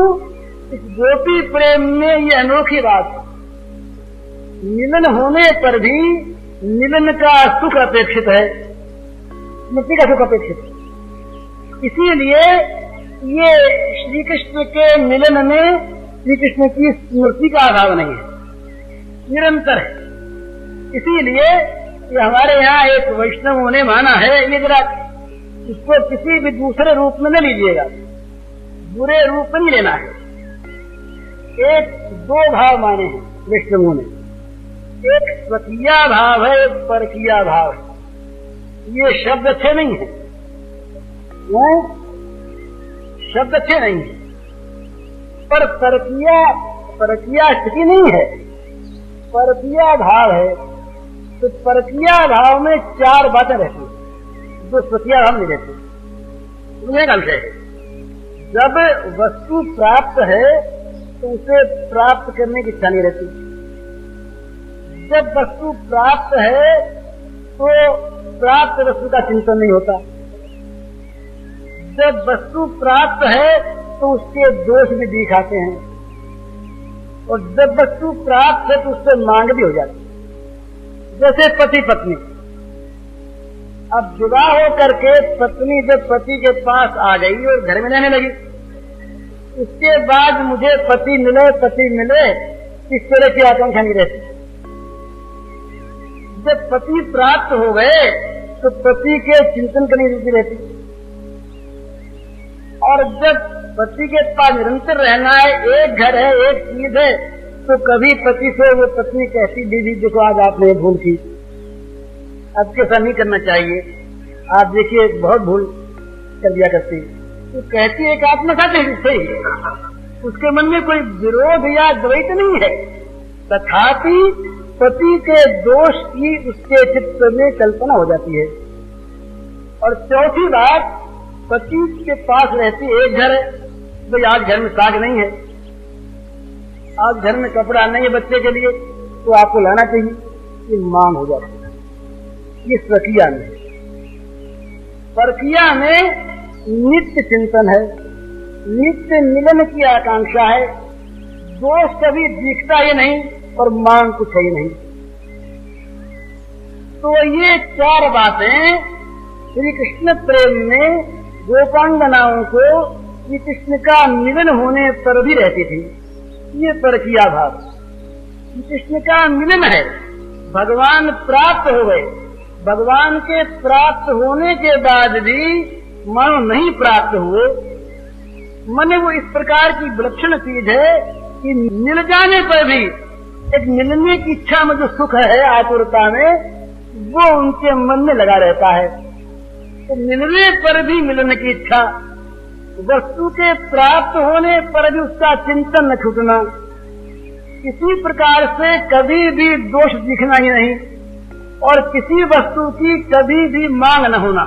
इस गोपी प्रेम में ये अनोखी बात है, मिलन होने पर भी मिलन का सुख अपेक्षित है, स्मृति का सुख अपेक्षित है। इसीलिए ये श्री कृष्ण के मिलन में श्री कृष्ण की स्मृति का अभाव नहीं है, निरंतर है। इसीलिए ये हमारे यहाँ एक वैष्णवों ने माना है, ये जरा इसको किसी भी दूसरे रूप में न लीजिएगा, बुरे रूप में नहीं लेना है। एक दो भाव माने हैं वैष्णवों ने, एक स्वकीया भाव है, एक परकीया भाव है। ये शब्द अच्छे नहीं है, शब्द अच्छे नहीं है, पर परकीया स्थिति नहीं है, परकीया भाव है। तो परकीया भाव में चार बातें रहती हैं जो स्वकीया भाव नहीं रहती। मुझे गलत है, जब वस्तु प्राप्त है तो उसे प्राप्त करने की इच्छा नहीं रहती। जब वस्तु प्राप्त है तो प्राप्त वस्तु का चिंतन नहीं होता। जब वस्तु प्राप्त है तो उसके दोष भी दिखाते हैं, और जब वस्तु प्राप्त है तो उससे मांग भी हो जाती है। जैसे पति पत्नी, अब विवाह हो करके पत्नी जब पति के पास आ गई और घर में रहने लगी, उसके बाद मुझे पति मिले इस तरह की आकांक्षा नहीं रहती। जब पति प्राप्त हो गए तो पति के चिंतन करने की रुचि रहती, और जब पति के पास निरंतर रहना है, एक घर है, एक चीज है, तो कभी पति से वो पत्नी कहती दीदी देखो आज आपने ये भूल की, अब कैसा नहीं करना चाहिए, आप देखिए बहुत भूल कर दिया करती, तो कहती है कि आत्मसात सही, उसके मन में कोई विरोध या द्वैत नहीं है, तथापि पति के दोष की उसके चित्त में कल्पना हो जाती है। और चौथी बात, पति के पास रहती एक घर है, भाई आज घर में साग नहीं है, आज घर में कपड़ा नहीं है बच्चे के लिए, तो आपको लाना चाहिए, ये मांग हो जाती है। ये स्वकीया में, परकिया में नित्य चिंतन है, नित्य मिलन की आकांक्षा है, दोष कभी दिखता ही नहीं और मांग कुछ ही नहीं। तो ये चार बातें श्री कृष्ण प्रेम में गोपांगनाओं को श्री कृष्ण का मिलन होने पर भी रहती थी। ये परकिया भाव, श्री कृष्ण का मिलन है, भगवान प्राप्त हो गए, भगवान के प्राप्त होने के बाद भी मानो नहीं प्राप्त हुए, मन वो इस प्रकार की विलक्षण चीज है कि मिल जाने पर भी एक मिलने की इच्छा में जो सुख है आतुरता में, वो उनके मन में लगा रहता है। तो मिलने पर भी मिलने की इच्छा, वस्तु के प्राप्त होने पर भी उसका चिंतन न छूटना, किसी प्रकार से कभी भी दोष दिखना ही नहीं, और किसी वस्तु की कभी भी मांग न होना,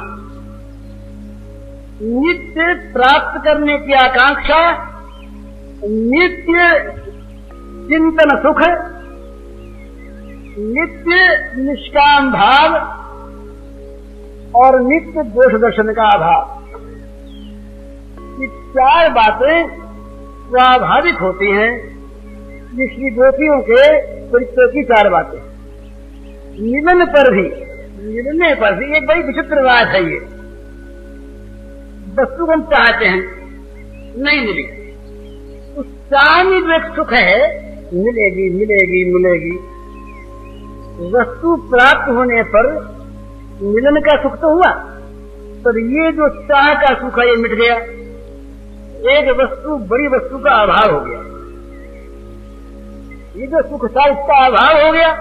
नित्य प्राप्त करने की आकांक्षा, नित्य चिंतन सुख, नित्य निष्काम भाव और नित्य दोष दर्शन का अभाव। ये चार बातें स्वाभाविक होती हैं, ये श्री गोपियों के परिचय की चार बातें। मिलन पर भी, मिलने पर भी एक बड़ी विचित्र बात है, ये वस्तु हम चाहते हैं नहीं मिली, उस चाहने जो एक सुख है, मिलेगी मिलेगी मिलेगी, वस्तु प्राप्त होने पर मिलन का सुख तो हुआ, पर ये जो चाह का सुख है ये मिट गया, एक वस्तु बड़ी वस्तु का अभाव हो गया, ये जो सुख था इसका अभाव हो गया।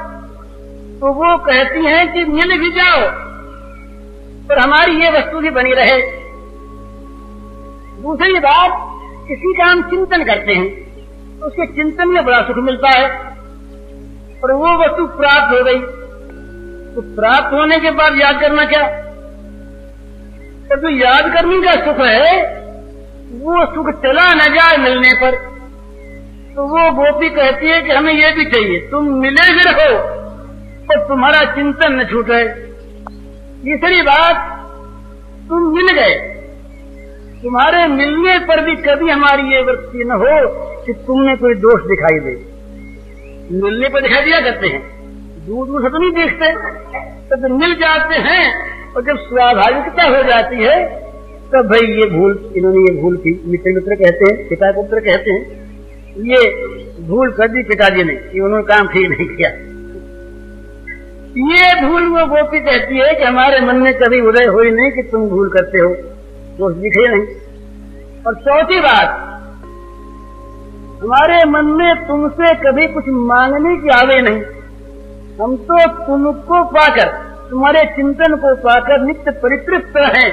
तो वो कहती हैं कि मिल भी जाओ पर हमारी ये वस्तु भी बनी रहे। दूसरी बात, किसी का हम चिंतन करते हैं, उसके चिंतन में बड़ा सुख मिलता है, और वो वस्तु प्राप्त हो गई, तो प्राप्त होने के बाद याद करना क्या, तो जो याद करने का सुख है वो सुख चला न जाए मिलने पर। तो वो गोपी कहती है कि हमें ये भी चाहिए, तुम मिले भी रहो तो तुम्हारा चिंतन न छूटे। तीसरी बात, तुम मिल गए, तुम्हारे मिलने पर भी कभी हमारी ये वृत्ति न हो कि तुमने कोई दोष दिखाई दे। मिलने पर दिखाई दिया करते हैं, दूर दूर से तो नहीं देखते, तब तो मिल जाते हैं, और जब स्वाभाविकता हो जाती है तब भाई ये भूल, इन्होंने ये भूल की, मित्र कहते हैं, पिता पुत्र कहते हैं, ये भूल कर दी पिताजी ने, कि उन्होंने काम ठीक नहीं किया। ये भूल वो गोपी कहती है कि हमारे मन में कभी उदय हुई नहीं कि तुम भूल करते हो, दोष दिखे नहीं। और चौथी बात, हमारे मन में तुमसे कभी कुछ मांगने की आवे नहीं, हम तो तुमको पाकर, तुम्हारे चिंतन को पाकर नित्य परितृप्त हैं।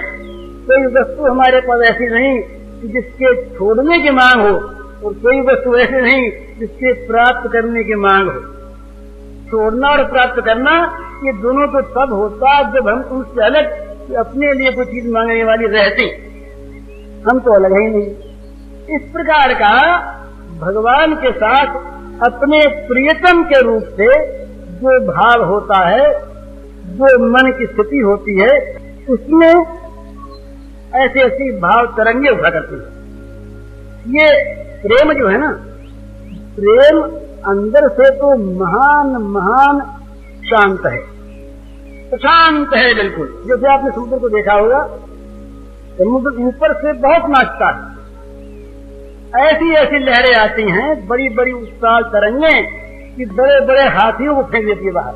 कोई वस्तु हमारे पास ऐसी नहीं जिसके छोड़ने की मांग हो, और कोई वस्तु ऐसी नहीं जिसके प्राप्त करने की मांग हो। छोड़ना और प्राप्त करना ये दोनों तो तब होता जब हम उनसे अलग अपने लिए कोई चीज मांगने वाली रहती, हम तो अलग ही नहीं। इस प्रकार का भगवान के साथ अपने प्रियतम के रूप से जो भाव होता है, जो मन की स्थिति होती है, उसमें ऐसी ऐसी भाव तरंगे उठा करती है। ये प्रेम जो है ना, प्रेम अंदर से तो महान महान शांत है, प्रशांत है बिल्कुल। जैसे आपने समुद्र को देखा होगा, समुद्र ऊपर से बहुत नाचता है, ऐसी ऐसी लहरें आती हैं, बड़ी बड़ी उछाल तरंगें कि बड़े बड़े हाथियों को फेंक देती है बाहर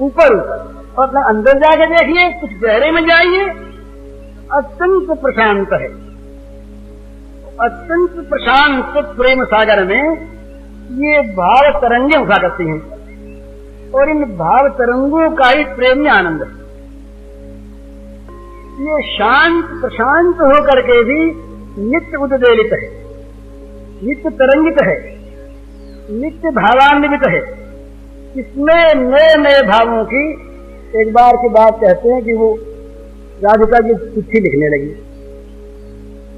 ऊपर ऊपर। और अपना अंदर जाके देखिए, कुछ गहरे में जाइए, अत्यंत प्रशांत है। अत्यंत प्रशांत प्रेम सागर में ये भाव तरंगे उठा करती हैं, और इन भाव तरंगों का ही प्रेम में आनंद है। ये शांत प्रशांत होकर के भी नित्य उद्वेलित है, नित्य तरंगित है, नित्य भावान्वित है। इसमें नए नए भावों की एक बार की बात कहते हैं कि वो राधिका जी चिट्ठी लिखने लगी,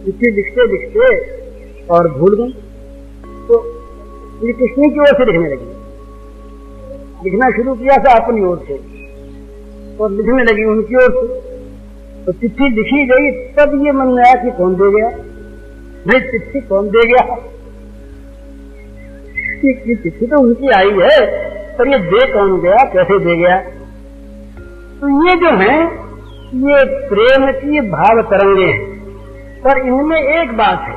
चिट्ठी लिखते लिखते और भूल गई, तो श्री कृष्ण की ओर से लिखने लगी। लिखना शुरू किया था अपनी ओर से और लिखने लगी उनकी ओर से। तो चिट्ठी लिखी गई, तब ये मन में आया कि कौन दे गया, नहीं चिट्ठी कौन दे गया, चिट्ठी तो उनकी आई है, पर ये दे कौन गया, कैसे दे गया। तो ये जो है ये प्रेम की भाव तरंगे हैं, पर इनमें एक बात है,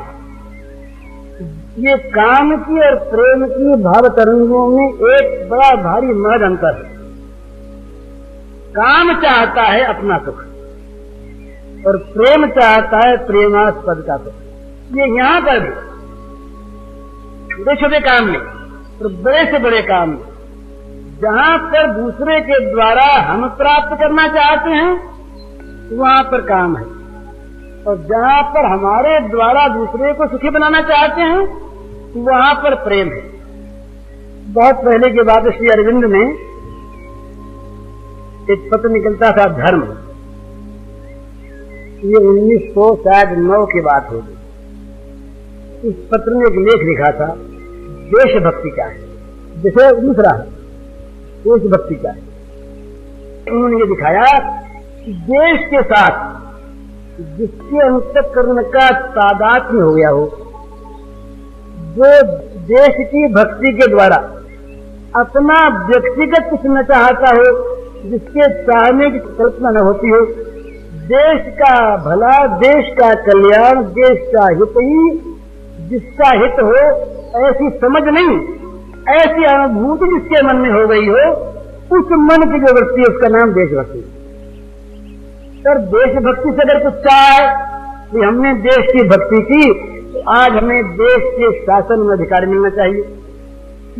ये काम की और प्रेम की भाव तरंगों में एक बड़ा भारी महज अंतर है। काम चाहता है अपना सुख और प्रेम चाहता है प्रेमास्पद का सुख। ये यहां पर भी छोटे छोटे काम में और बड़े से बड़े काम में, जहां पर दूसरे के द्वारा हम प्राप्त करना चाहते हैं वहां पर काम है, और जहां पर हमारे द्वारा दूसरे को सुखी बनाना चाहते हैं वहां पर प्रेम है। बहुत पहले के बाद श्री अरविंद ने एक पत्र निकलता था धर्म, ये 1909 की बात होगी। इस पत्र में एक लेख लिखा था, देशभक्ति का है, विषय दूसरा है, देशभक्ति का है। उन्होंने ये दिखाया कि देश के साथ जिसके अंतःकरण का तादात्म्य हो गया हो, जो देश की भक्ति के द्वारा अपना व्यक्तिगत कुछ न चाहता हो, जिसके चाहने की कल्पना न होती हो, देश का भला, देश का कल्याण, देश का हित ही जिसका हित हो, ऐसी समझ नहीं, ऐसी अनुभूति जिसके मन में हो गई हो, उस मन की जो वृत्ति है उसका नाम देशभक्ति। सर देशभक्ति से अगर कुछ चाहे कि हमने देश की भक्ति की तो आज हमें देश के शासन में अधिकार मिलना चाहिए,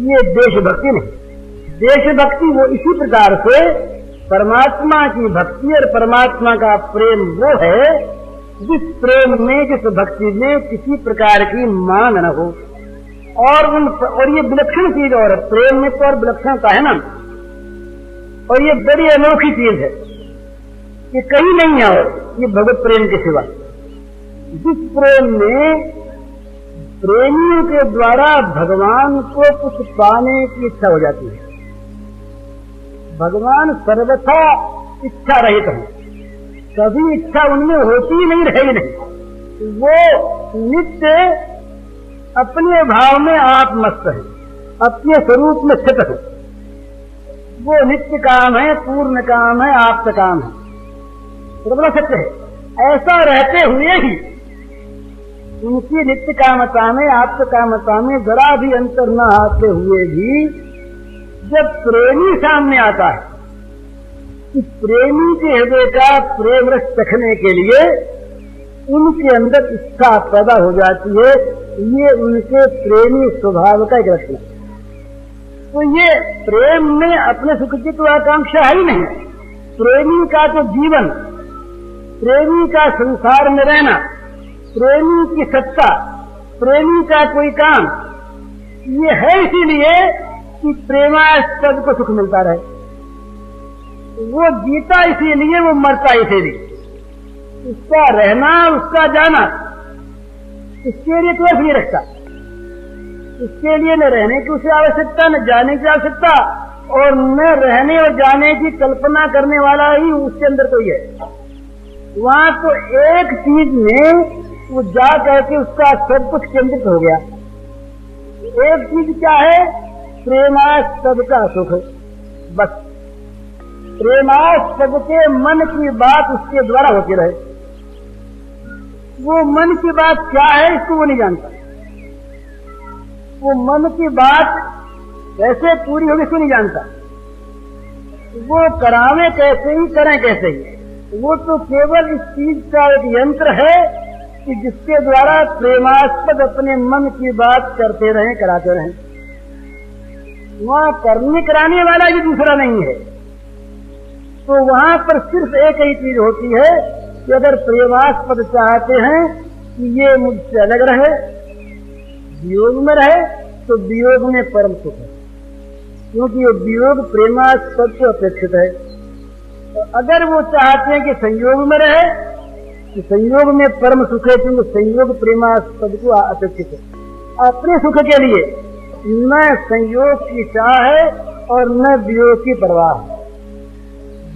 ये देशभक्ति नहीं। देशभक्ति वो इसी प्रकार से परमात्मा की भक्ति और परमात्मा का प्रेम वो है जिस प्रेम में, जिस भक्ति में किसी प्रकार की मांग न हो, और ये विलक्षण चीज और प्रेम में तो और विलक्षणता है ना, और ये बड़ी अनोखी चीज है, ये कहीं नहीं है और ये भगवत प्रेम के सिवा। जिस प्रेम में प्रेमियों के द्वारा भगवान को कुछ पाने की इच्छा हो जाती है, भगवान सर्वथा इच्छा रहित है, कभी इच्छा उनमें होती नहीं, रही नहीं, वो नित्य अपने भाव में आप मस्त है, अपने स्वरूप में स्थित है, वो नित्य काम है, पूर्ण काम है, आप्त काम है, बड़ा सत्य है। ऐसा रहते हुए ही उनकी नित्य कामता में, आप्त कामता में जरा भी अंतर न आते हुए भी जब प्रेमी सामने आता है, कि प्रेमी के हृदय का प्रेम रस चखने के लिए उनके अंदर इच्छा पैदा हो जाती है, ये उनके प्रेमी स्वभाव का एक लक्षण है। तो ये प्रेम में अपने सुख की तो आकांक्षा है ही नहीं। प्रेमी का तो जीवन, प्रेमी का संसार में रहना, प्रेमी की सत्ता, प्रेमी का कोई काम, ये है इसीलिए कि प्रेमास्पद को सुख मिलता रहे। वो जीता इसीलिए, वो मरता इसीलिए, उसका रहना, उसका जाना, इसके लिए कोई नहीं रखता, इसके लिए न रहने की उसे आवश्यकता, न जाने की आवश्यकता, और न रहने और जाने की कल्पना करने वाला ही उसके अंदर कोई है। वहां तो एक चीज में वो जा करके उसका सब कुछ केंद्रित हो गया। एक चीज क्या है? प्रेमास्पद का सुख, बस प्रेमास्पद के मन की बात उसके द्वारा होती रहे। वो मन की बात क्या है इसको वो नहीं जानता। वो मन की बात कैसे पूरी होगी इसको नहीं जानता। वो करावे कैसे ही करें कैसे ही, वो तो केवल इस चीज का एक यंत्र है कि जिसके द्वारा प्रेमास्पद अपने मन की बात करते रहें, कराते रहें। वहां करने कराने वाला भी दूसरा नहीं है। तो वहां पर सिर्फ एक ही चीज होती है कि अगर प्रेमास्पद चाहते हैं कि ये मुझसे अलग रहे, वियोग में रहे, तो वियोग में परम सुख है, क्योंकि ये वियोग प्रेमास्पद को अपेक्षित है। तो अगर वो चाहते हैं कि संयोग में रहे, तो संयोग में परम सुख है, क्योंकि संयोग प्रेमास्पद को अपेक्षित है। अपने सुख के लिए न संयोग की चाह है और न वियोग की परवाह है।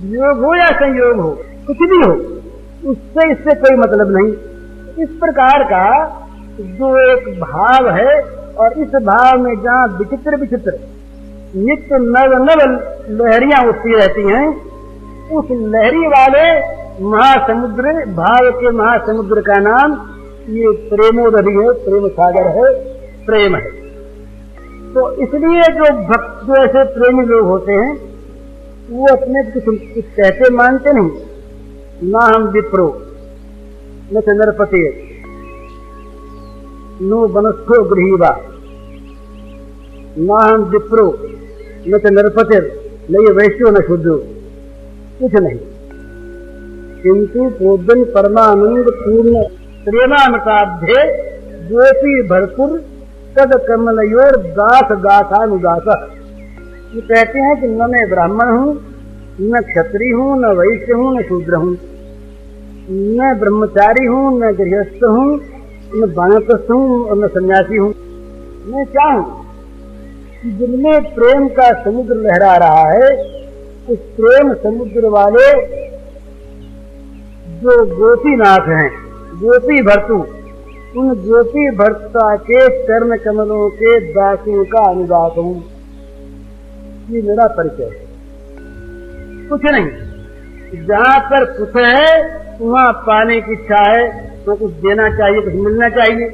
वियोग हो या संयोग हो, कुछ भी हो, उससे इससे कोई मतलब नहीं। इस प्रकार का जो एक भाव है, और इस भाव में जहाँ विचित्र विचित्र नित्य नव नव लहरियां उठती रहती हैं, उस लहरी वाले महासमुद्र, भाव के महासमुद्र का नाम ये प्रेमोदधि है, प्रेम सागर है, प्रेम है। तो इसलिए जो भक्त, जो ऐसे प्रेमी लोग होते हैं, वो अपने कुछ कहते मानते नहीं। ना हम विप्रो न च नरपति नो वनस्थो गृहीवा, ना हम विप्रो न च नरपति न ये वैश्यो न शूद्रो, कुछ नहीं, किंतु प्रोदन परमानंद पूर्ण प्रेमामृताब्धे गोपी भरपुर तद कमलयोर दास दासानुदास। ये कहते हैं कि न मैं ब्राह्मण हूं, न क्षत्रिय हूं, न वैश्य हूं, न शूद्र हूं, न ब्रह्मचारी हूं, न गृहस्थ हूं, न वानप्रस्थ हूं और न सन्यासी हूं। मैं क्या हूं कि जिनमें प्रेम का समुद्र लहरा रहा है, उस प्रेम समुद्र वाले जो गोपीनाथ हैं, गोपी भर्तु, उन गोपी भर्ता के चरण कमलों के दासों का अनुदास हूं। ये मेरा परिचय है, कुछ नहीं। जहां पर कुछ है वहां पाने की इच्छा है, तो कुछ देना चाहिए, कुछ मिलना चाहिए।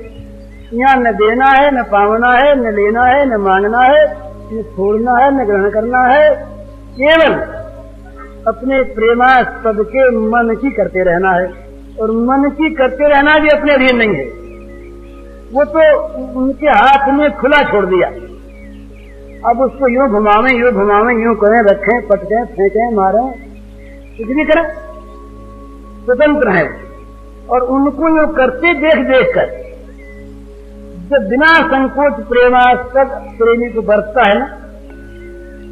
यहाँ न देना है, न पावना है, न लेना है, न मांगना है, न छोड़ना है, न ग्रहण करना है। केवल अपने प्रेमास्पद के मन की करते रहना है, और मन की करते रहना भी अपने अधीन नहीं है। वो तो उनके हाथ में खुला छोड़ दिया। अब उसको यूं घुमावें, यूं करें, रखें, पटकें, फेंकें, मारें, कुछ भी करें, स्वतंत्र है। और उनको यूं करते देख देख कर जब बिना संकोच प्रेमास्पद प्रेमी को बरतता है ना,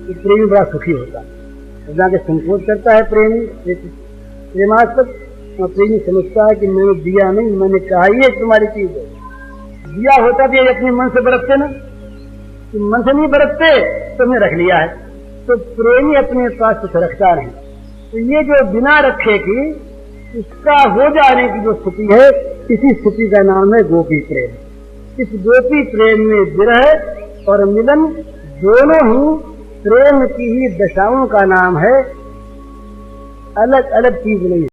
तो प्रेमी बड़ा सुखी होता है। जाके संकोच करता है प्रेमी प्रेमास्पद, और प्रेमी समझता है कि मैंने दिया नहीं, मैंने कहा ये तुम्हारी चीज है। दिया होता भी अपने मन से बरतते ना, कि मन से नहीं बरतते, तुमने रख लिया है। तो प्रेमी अपने पास कुछ रखता नहीं। तो ये जो बिना रखे की इसका हो जाने की जो स्थिति है, इसी स्थिति का नाम है गोपी प्रेम। इस गोपी प्रेम में विरह और मिलन दोनों ही प्रेम की ही दशाओं का नाम है, अलग अलग चीज नहीं।